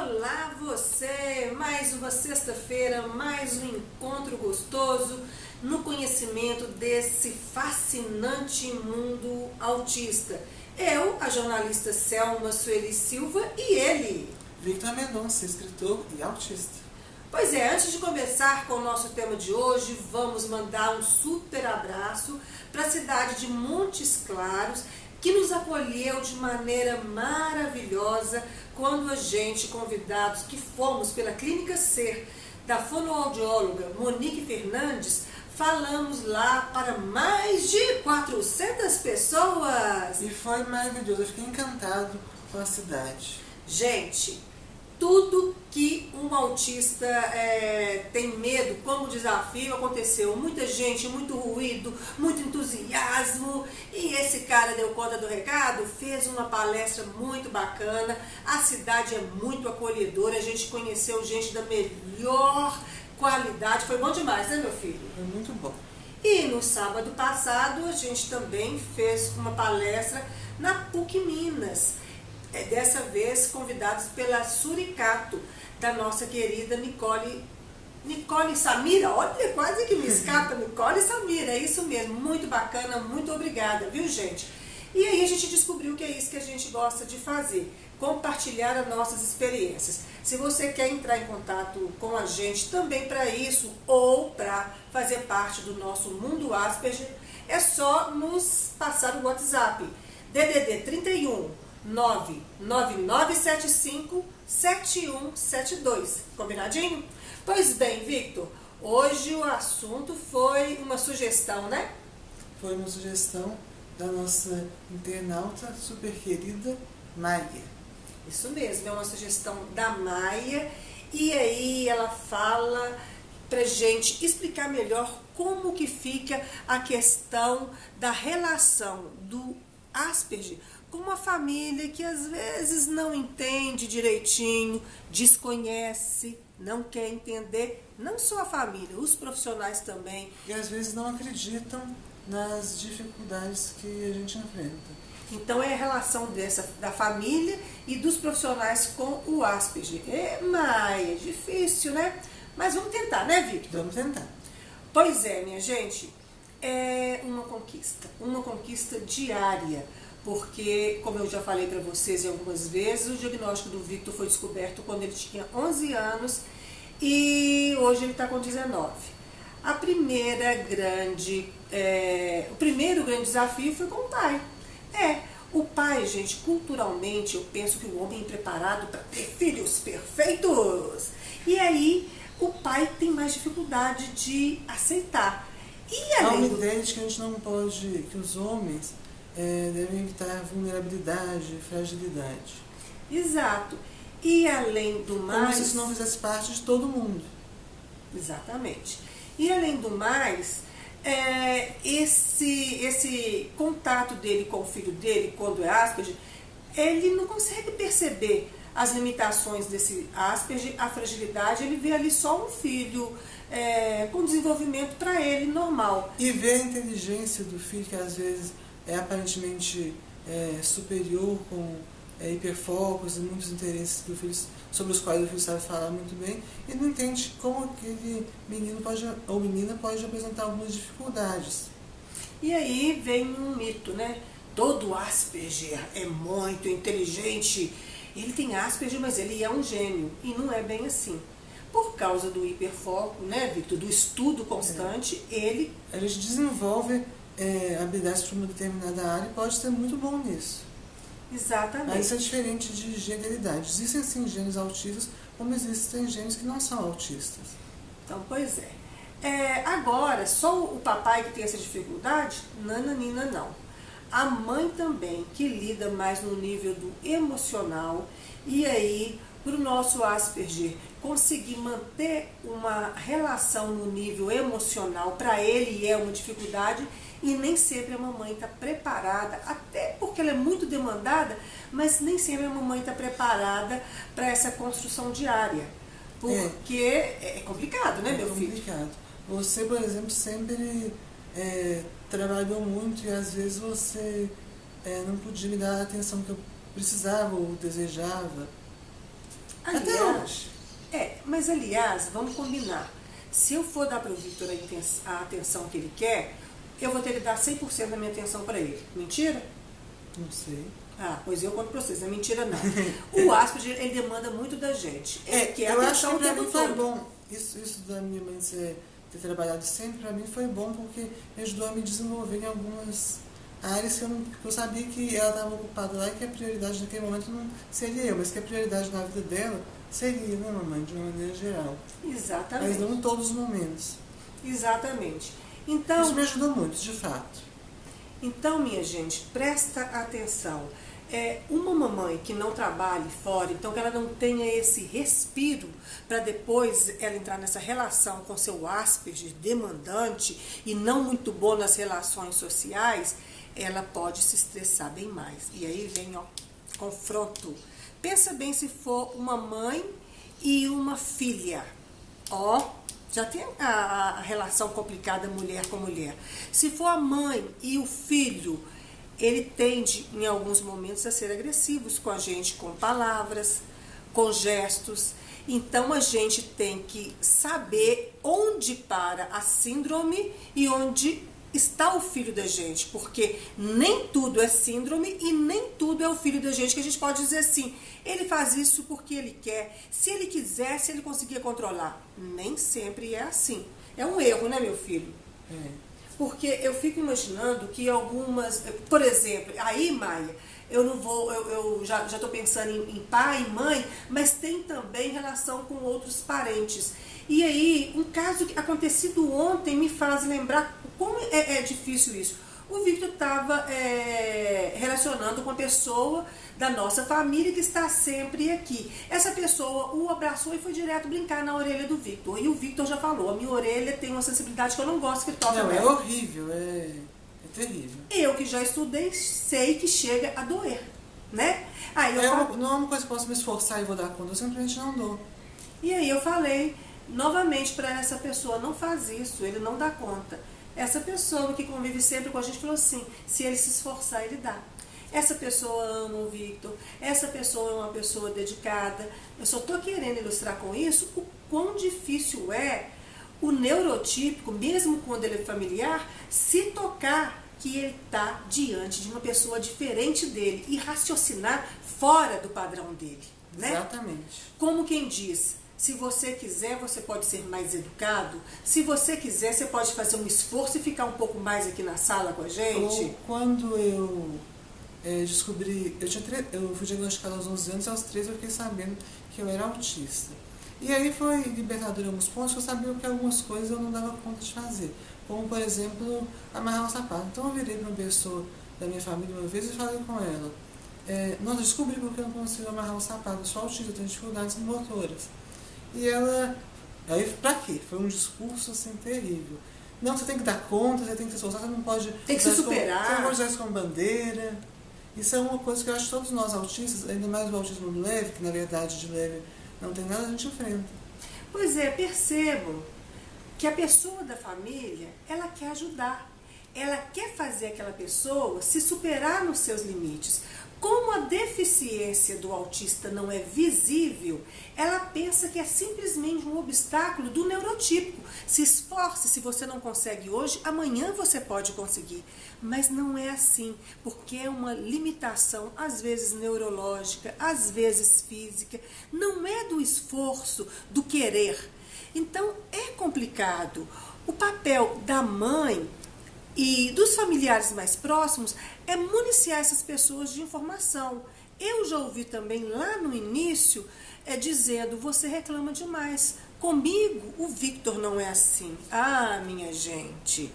Olá você! Mais uma sexta-feira, mais um encontro gostoso no conhecimento desse fascinante mundo autista. Eu, a jornalista Selma Sueli Silva, e ele, Victor Mendonça, escritor e autista. Pois é, antes de começar com o nosso tema de hoje, vamos mandar um super abraço para a cidade de Montes Claros, que nos acolheu de maneira maravilhosa quando a gente, convidados que fomos pela Clínica Ser, da fonoaudióloga Monique Fernandes, falamos lá para mais de 400 pessoas. E foi maravilhoso, eu fiquei encantado com a cidade. Gente, tudo que um autista tem medo como desafio aconteceu. Muita gente, muito ruído, muito entusiasmo. E esse cara deu conta do recado, fez uma palestra muito bacana. A cidade é muito acolhedora, a gente conheceu gente da melhor qualidade. Foi bom demais, né, meu filho? Foi muito bom. E no sábado passado a gente também fez uma palestra na PUC Minas. Dessa vez convidados pela Suricato, da nossa querida Nicole Samira. Olha, quase que me escapa, Nicole Samira, é isso mesmo, muito bacana, muito obrigada, viu gente? E aí a gente descobriu que é isso que a gente gosta de fazer, compartilhar as nossas experiências. Se você quer entrar em contato com a gente também para isso, ou para fazer parte do nosso Mundo Asperger, é só nos passar o WhatsApp, DDD 31 99975-7172. Combinadinho? Pois bem, Victor, hoje o assunto foi uma sugestão, né? Foi uma sugestão da nossa internauta super querida Maia. Isso mesmo, é uma sugestão da Maia. E aí ela fala pra gente explicar melhor como que fica a questão da relação do Asperger com uma família que às vezes não entende direitinho, desconhece, não quer entender, não só a família, os profissionais também. E às vezes não acreditam nas dificuldades que a gente enfrenta. Então é a relação da família e dos profissionais com o Asperger. Mas é difícil, né? Mas vamos tentar, né, Victor? Vamos tentar. Pois é, minha gente, é uma conquista diária. Porque, como eu já falei para vocês algumas vezes, o diagnóstico do Victor foi descoberto quando ele tinha 11 anos e hoje ele está com 19. O primeiro grande desafio foi com o pai. O pai, gente, culturalmente, eu penso que o homem é preparado para ter filhos perfeitos. E aí, o pai tem mais dificuldade de aceitar. E há uma ideia de que a gente não pode, que os homens devem evitar vulnerabilidade, fragilidade. Exato. E além do mais... Como se isso não fizesse parte de todo mundo. Exatamente. E além do mais, esse contato dele com o filho dele, quando é Asperger, ele não consegue perceber as limitações desse Asperger, a fragilidade, ele vê ali só um filho com desenvolvimento para ele normal. E vê a inteligência do filho, que às vezes é aparentemente superior, com hiperfocos e muitos interesses sobre os quais o filho sabe falar muito bem, e não entende como aquele menino ou menina pode apresentar algumas dificuldades. E aí vem um mito, né? Todo Asperger é muito inteligente. Ele tem Asperger, mas ele é um gênio. E não é bem assim. Por causa do hiperfoco, né, Victor? Do estudo constante, a gente desenvolve habilidades para uma determinada área e pode ser muito bom nisso. Exatamente. Mas isso é diferente de genialidade. Existem sim gênios autistas, como existem gênios que não são autistas. Então, pois é. Agora, só o papai que tem essa dificuldade? Nananina, não. A mãe também, que lida mais no nível do emocional. E aí, para o nosso Asperger conseguir manter uma relação no nível emocional, para ele é uma dificuldade. E nem sempre a mamãe está preparada, até porque ela é muito demandada, mas nem sempre a mamãe está preparada para essa construção diária. Porque é complicado, né, meu filho? É complicado. Você, por exemplo, sempre trabalhou muito e às vezes você não podia me dar a atenção que eu precisava ou desejava. Até hoje. Mas aliás, vamos combinar. Se eu for dar para o Victor a atenção que ele quer, eu vou ter que dar 100% da minha atenção para ele. Mentira? Não sei. Pois eu conto para vocês, não é mentira não. O Asperger, ele demanda muito da gente. Eu acho que para mim foi bom. Isso da minha mãe ter trabalhado sempre, para mim foi bom, porque ajudou a me desenvolver em algumas áreas que eu sabia que ela estava ocupada lá e que a prioridade naquele momento não seria eu, mas que a prioridade na vida dela seria, né, mamãe, de uma maneira geral. Exatamente. Mas não em todos os momentos. Exatamente. Então, isso me ajudou muito, de fato. Então, minha gente, presta atenção. Uma mamãe que não trabalhe fora, então que ela não tenha esse respiro para depois ela entrar nessa relação com seu Asperger demandante e não muito boa nas relações sociais, ela pode se estressar bem mais. E aí vem, confronto. Pensa bem se for uma mãe e uma filha. Já tem a relação complicada mulher com mulher. Se for a mãe e o filho, ele tende, em alguns momentos, a ser agressivos com a gente, com palavras, com gestos. Então, a gente tem que saber onde para a síndrome e onde está o filho da gente, porque nem tudo é síndrome e nem tudo é o filho da gente, que a gente pode dizer assim, ele faz isso porque ele quer, se ele quiser, se ele conseguir controlar. Nem sempre é assim. É um erro, né, meu filho? Porque eu fico imaginando que algumas, por exemplo, aí, Maia, eu já estou pensando em pai e mãe, mas tem também relação com outros parentes. E aí, um caso acontecido ontem me faz lembrar como é difícil isso. O Victor estava relacionando com uma pessoa da nossa família que está sempre aqui. Essa pessoa o abraçou e foi direto brincar na orelha do Victor. E o Victor já falou, a minha orelha tem uma sensibilidade que eu não gosto que toque nela. É horrível, é terrível. Eu que já estudei, sei que chega a doer, né? Não é uma coisa que eu posso me esforçar e vou dar conta, eu simplesmente não dou. E aí eu falei novamente para essa pessoa, não faz isso, ele não dá conta. Essa pessoa que convive sempre com a gente falou assim, se ele se esforçar, ele dá. Essa pessoa ama o Victor, essa pessoa é uma pessoa dedicada. Eu só estou querendo ilustrar com isso o quão difícil é o neurotípico, mesmo quando ele é familiar, se tocar que ele está diante de uma pessoa diferente dele e raciocinar fora do padrão dele. Né? Exatamente. Como quem diz, se você quiser, você pode ser mais educado. Se você quiser, você pode fazer um esforço e ficar um pouco mais aqui na sala com a gente. Ou quando eu descobri, eu fui diagnosticada aos 11 anos e aos 13 eu fiquei sabendo que eu era autista. E aí foi libertador em alguns pontos, eu sabia que algumas coisas eu não dava conta de fazer. Como, por exemplo, amarrar um sapato. Então eu virei para uma pessoa da minha família uma vez e falei com ela, nossa, descobri porque eu não consigo amarrar um sapato, eu sou autista, eu tenho dificuldades motoras. E ela, aí pra quê? Foi um discurso assim terrível. Não, você tem que dar conta, você tem que se esforçar, você não pode... Tem que se superar. Você não pode usar isso como bandeira. Isso é uma coisa que eu acho que todos nós autistas, ainda mais o autismo leve, que na verdade de leve não tem nada, a gente enfrenta. Pois é, percebam que a pessoa da família, ela quer ajudar. Ela quer fazer aquela pessoa se superar nos seus limites. Como a deficiência do autista não é visível, ela pensa que é simplesmente um obstáculo do neurotípico. Se esforce, se você não consegue hoje, amanhã você pode conseguir. Mas não é assim, porque é uma limitação, às vezes neurológica, às vezes física. Não é do esforço, do querer. Então é complicado. O papel da mãe e dos familiares mais próximos é municiar essas pessoas de informação. Eu já ouvi também lá no início dizendo, você reclama demais. Comigo, o Victor não é assim. Ah, minha gente,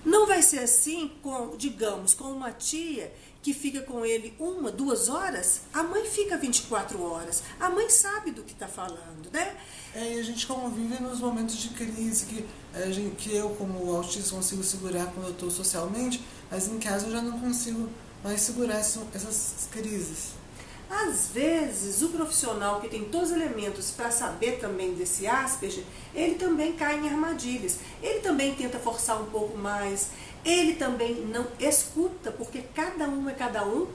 não vai ser assim, digamos, com uma tia que fica com ele 1, 2 horas, a mãe fica 24 horas. A mãe sabe do que está falando, né? E a gente convive nos momentos de crise que eu, como autista, consigo segurar quando eu estou socialmente, mas em casa eu já não consigo mais segurar essas crises. Às vezes, o profissional que tem todos os elementos para saber também desse Asperger, ele também cai em armadilhas. Ele também tenta forçar um pouco mais. Ele também não escuta, porque cada um é cada um.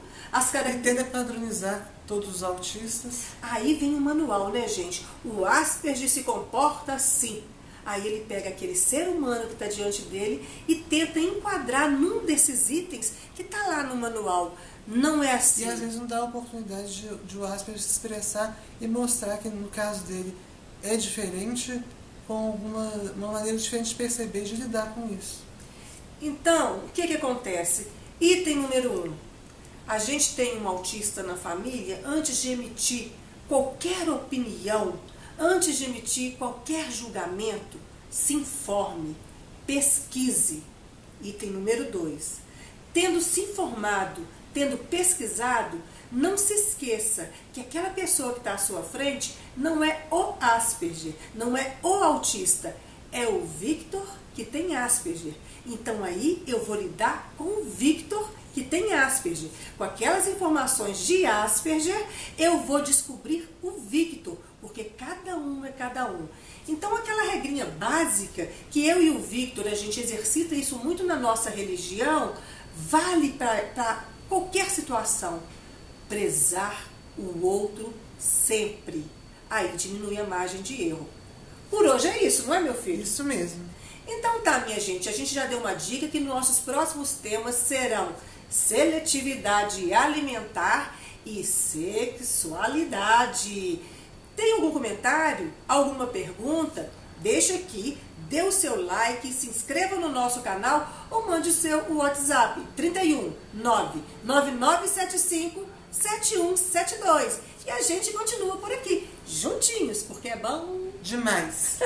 Ele tenta padronizar todos os autistas. Aí vem o manual, né, gente? O Asperger se comporta assim. Aí ele pega aquele ser humano que está diante dele e tenta enquadrar num desses itens que está lá no manual. Não é assim. E às vezes não dá a oportunidade de o Asperger se expressar e mostrar que no caso dele é diferente, com uma maneira diferente de perceber e de lidar com isso. Então, o que acontece? Item número 1. A gente tem um autista na família, antes de emitir qualquer opinião, antes de emitir qualquer julgamento, se informe, pesquise. Item número 2. Tendo se informado, tendo pesquisado, não se esqueça que aquela pessoa que está à sua frente não é o Asperger, não é o autista, é o Victor que tem Asperger. Então aí eu vou lidar com o Victor que tem Asperger. Com aquelas informações de Asperger, eu vou descobrir o Victor, porque cada um é cada um. Então aquela regrinha básica que eu e o Victor, a gente exercita isso muito na nossa religião, vale para qualquer situação. Prezar o outro sempre. Aí diminui a margem de erro. Por hoje é isso, não é, meu filho? Isso mesmo. Então tá, minha gente, a gente já deu uma dica que nossos próximos temas serão seletividade alimentar e sexualidade. Tem algum comentário? Alguma pergunta? Deixa aqui, dê o seu like, se inscreva no nosso canal ou mande o seu WhatsApp 31 99975 7172. E a gente continua por aqui, juntinhos, porque é bom Demais.